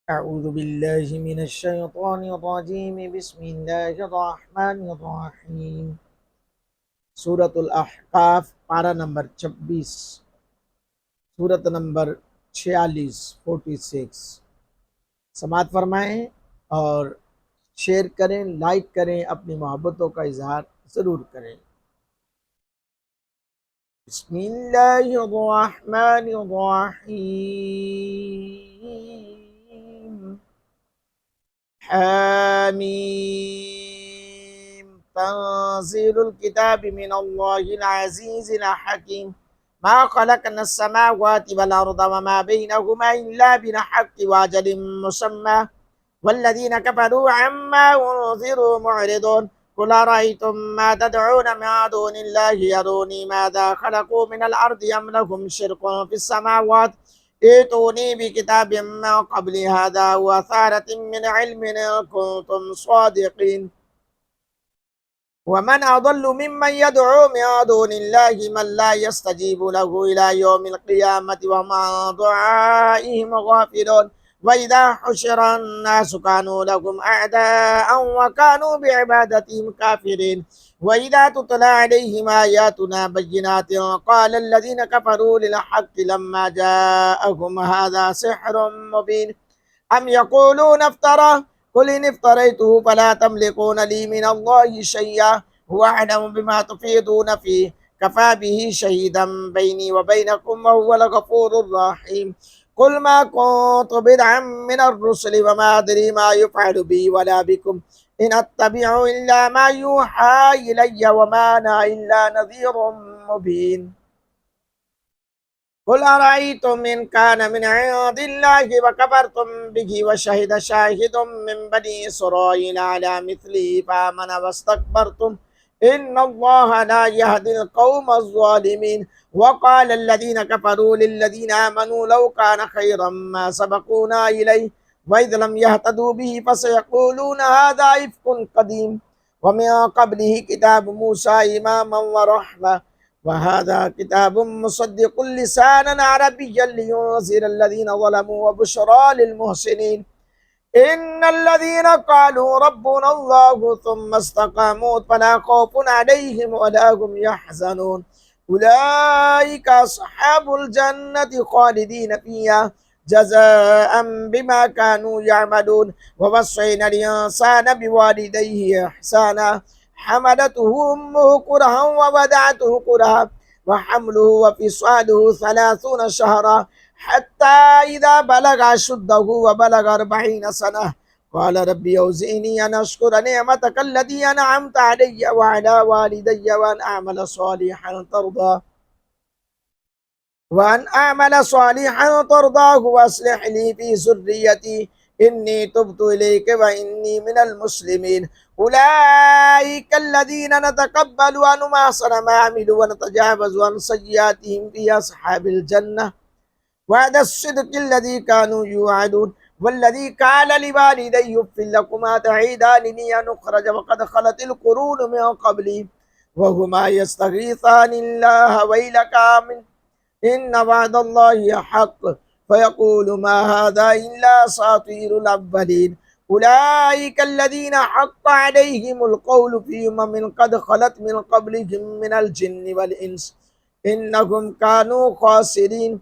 أعوذ بالله من الشيطان الرجيم بسم الله الرحمن الرحيم सूरतुल अहकाफ पारा नंबर 26 सूरत नंबर 46 46 समात फरमाएं और शेयर करें, लाइक करें, अपनी मोहब्बतों का इजहार ज़रूर करें। बिस्मिल्लाहिर्रहमानिर्रहीम حميم تنزيل الكتاب من الله العزيز الحكيم ما خلقنا السماوات والأرض وما بينهما إلا بالحق وأجل مسمى والذين كفروا عما أنذروا معرضون قل أرأيتم ما تدعون من دون الله يروني ماذا خلقوا من الأرض أم لهم شرك في السماوات ائتوني بكتاب من قبل هذا وأثارة من علم إن كنتم صادقين ومن أضل ممن يدعو من دون الله من لا يستجيب له إلى يوم القيامة وهم عن دعائهم غافلون وإذا حشر الناس كانوا لهم أعداء وكانوا بعبادتهم كافرين وإذا تتلى عليهم آياتنا بينات قال الذين كفروا للحق لما جاءهم هذا سحر مبين أم يقولون افترى قل إن افتريته فلا تملكون لي من الله شيئا هو أعلم بما تفيضون فيه كفى به شهيدا بيني وبينكم وهو الغفور الرحيم قل ما كنت بدعا من الرسل وما أدري ما يفعل بي ولا بكم إن أتبع إلا ما يوحى إلي وما أنا إلا نذير مبين قل أرأيتم إن كان من عند الله وكفرتم به وشهد شاهد من بني إسرائيل على مثله فآمن واستكبرتم إن الله لا يهدي القوم الظالمين وقال الذين كفروا للذين آمنوا لو كان خيرا ما سبقونا إليه وإذ لم يهتدوا به فسيقولون هذا إفك قديم ومن قبله كتاب موسى إماما ورحمة وهذا كتاب مصدق لسانا عربيا لينذر الذين ظلموا وبشرى للمحسنين إن الذين قالوا ربنا الله ثم استقاموا فلا خوف عليهم ولا هم يحزنون أولئك أصحاب الجنة خالدين فيها جزاء بما كانوا يعملون ووصينا الإنسان بوالديه إحسانا حملته أمه كرها وودعته كرها وحمله وفصاله 30 شهرا حتى إذا بلغ أشده وبلغ 40 سنة قال ربي أوزعني أن أشكر نعمتك التي أنعمت علي وعلى والدي وأن أعمل صالحا ترضاه وأصلح لي في ذريتي إني تبت إليك وإني من المسلمين أولئك الذين نتقبل عنهم أحسن ما عملوا ونتجاوز عن سيئاتهم في أصحاب الجنة وعد الصدق الذي كانوا يوعدون والذي قال لوالديه اف لكما تعيدانني ان اخرج وقد خلت القرون من قبلي وهما يستغيثان الله ويلك آمن إن وعد الله حق فيقول ما هذا إلا أساطير الأولين أولئك الذين حق عليهم القول في أمم قد خلت من قبلهم من الجن والإنس إنهم كانوا خاسرين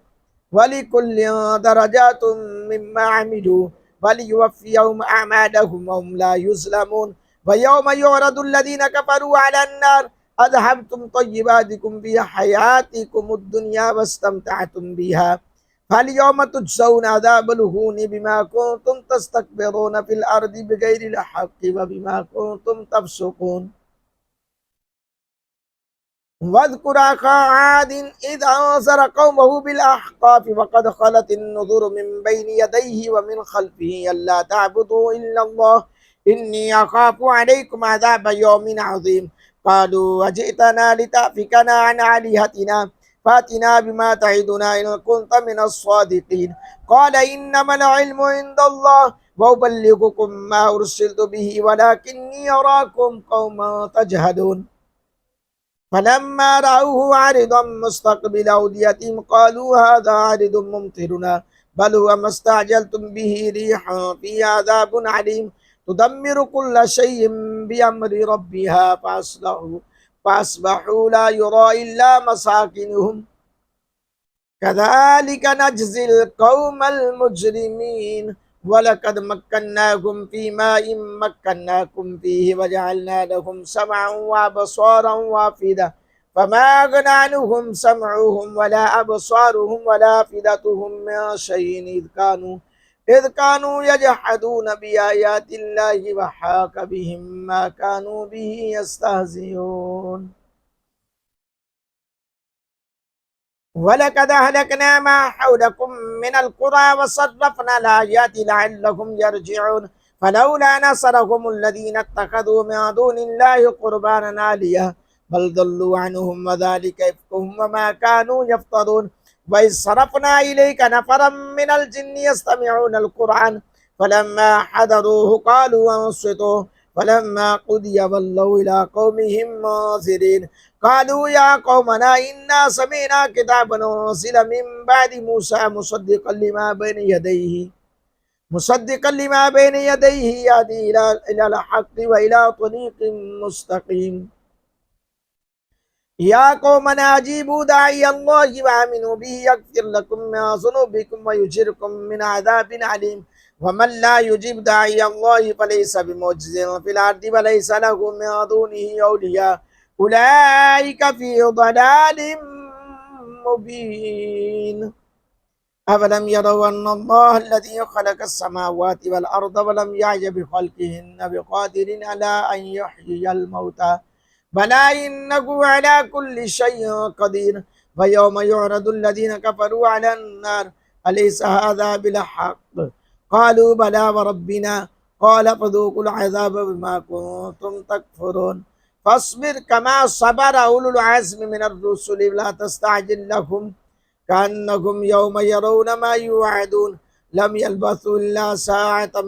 ولكل درجات مما عملوا وليوفيهم أعمالهم وهم لا يظلمون ويوم يعرض الذين كفروا على النار أذهبتم طيباتكم في حياتكم الدنيا واستمتعتم بها فاليوم تجزون عذاب الهون بما كنتم تستكبرون في الأرض بغير الحق وبما كنتم تفسقون واذكر أخا عاد إذ أنذر قومه بالأحقاف وقد خلت النذر من بين يديه ومن خلفه ألا تعبدوا إلا الله إني أخاف عليكم عذاب يوم عظيم قالوا وجئتنا لتأفكنا عن آلهتنا فاتنا بما تعدنا إن كنت من الصادقين قال إنما العلم عند الله وأبلغكم ما أرسلت به ولكني أراكم قوما تجهلون فلما رأوه عارضا مستقبل أوديتهم قالوا هذا عارض ممطرنا बल हुवा मस्ताजलतुम बिही रिहन फीहा अज़ाबुन अलीम तुदम्मिरु कुल्ल शैइन बिअम्रि रब्बिहा फास्बहू ला युरा इल्ला मसाकिनुहुम कज़ालिक नज्ज़िल कौमल मुजरिमीन वलक़द मक्कन्नाकुम फीमा इन मक्कन्नाकुम फीहि वजअलना लहुम समअन व अबसारन व अफ़ीदा फमा अग़ना अन्हुम समउहुम वला अबसारुहुम वला अफ़ीदतुहुम मिन शैइन इज़ कानू यजहदून बिआयातिल्लाहि व हाक बिहिम मा कानू बिही यस्तहज़िऊन वलक़द अहलकना मा हौलकुम मिनल क़ुरा वसर्रफ़ना लआयाति लअल्लहुम यरजिऊन फलौला नसरहुमुल्लज़ीना इत्तख़ज़ू मिन दूनिल्लाहि क़ुरबानन आलिहा बल दल्लू अन्हुम वज़ालिका इफ़्कुहुम वमा कानू यफ़्तरून वइज़ सरफ़ना इलैका नफ़रम मिनल जिन्नि यस्तमिऊनल क़ुरआन फलम्मा हज़रूहु क़ालू अंसितू फलम्मा क़ुदिया वल्लौ इला क़ौमिहिम मुनज़िरीन क़ालू या क़ौमना इन्ना समिअना किताबन उनज़िल मिन बअदि मूसा मुसद्दिक़न लिमा बैन यदैहि यहदी इलल हक़्क़ि व इला तरीक़िन मुस्तक़ीम या कौमना अजीबू दाइयल्लाहि व आमिनू बिही यग़फ़िर लकुम मिन ज़ुनूबिकुम व युजिरकुम मिन अज़ाबिन अलीम वमन ला युजिब दाइयल्लाहि फलैसा बिमुअज्जिज़िन फ़िल अर्दि व लैसा लहू मिन दूनिही औलिया उलाइका फ़ी ज़लालिम मुबीन अवलम यरौ अन्नल्लाह अल्लज़ी ख़लक़स समावाति वल अर्द वलम यअय बिख़ल्क़िहिन्ना बिक़ादिरिन अला अन युह्यियल मौता बला इन्नहु अला कुल्लि शैइन क़दीर व यौम युअरदुल्लज़ीना कफ़रू अलन नार अलैसा हाज़ा बिलहक़्क़ क़ालू बला व रब्बिना क़ाल फ़ज़ूक़ुल अज़ाब बिमा कुन्तुम तकफ़ुरून फ़ास्बिर कमा सबरा उलुल अज़्मि मिनर रुसुलि व ला तस्तअजिल लहुम कअन्नहुम यौम यरौन मा युअदून लम यल्बथू इल्ला साअतम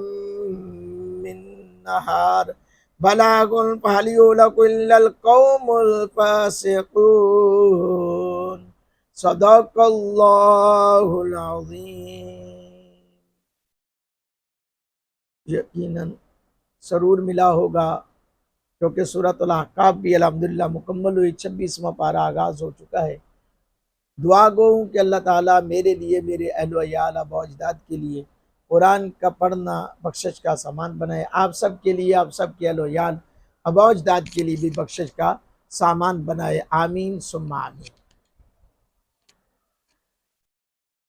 मिन नहार बलागुन फहल युहलकु इल्लल कौमुल फ़ासिक़ून सदक़ल्लाहुल अज़ीम। यकीनन सरूर मिला होगा क्योंकि सूरतुल अहक़ाफ़ भी अल्हम्दुलिल्लाह मुकम्मल हुई, 26वां पारा आगाज़ हो चुका है। दुआ गो हूँ कि अल्लाह ताला मेरे लिए, मेरे अहल व याल आबा अजदाद के लिए कुरान का पढ़ना बख्शिश का सामान बनाए। आप सब के लिए, आप सब के अहल व याल आबा अजदाद के लिए भी बख्शिश का सामान बनाए। आमीन सुम्मा आमीन।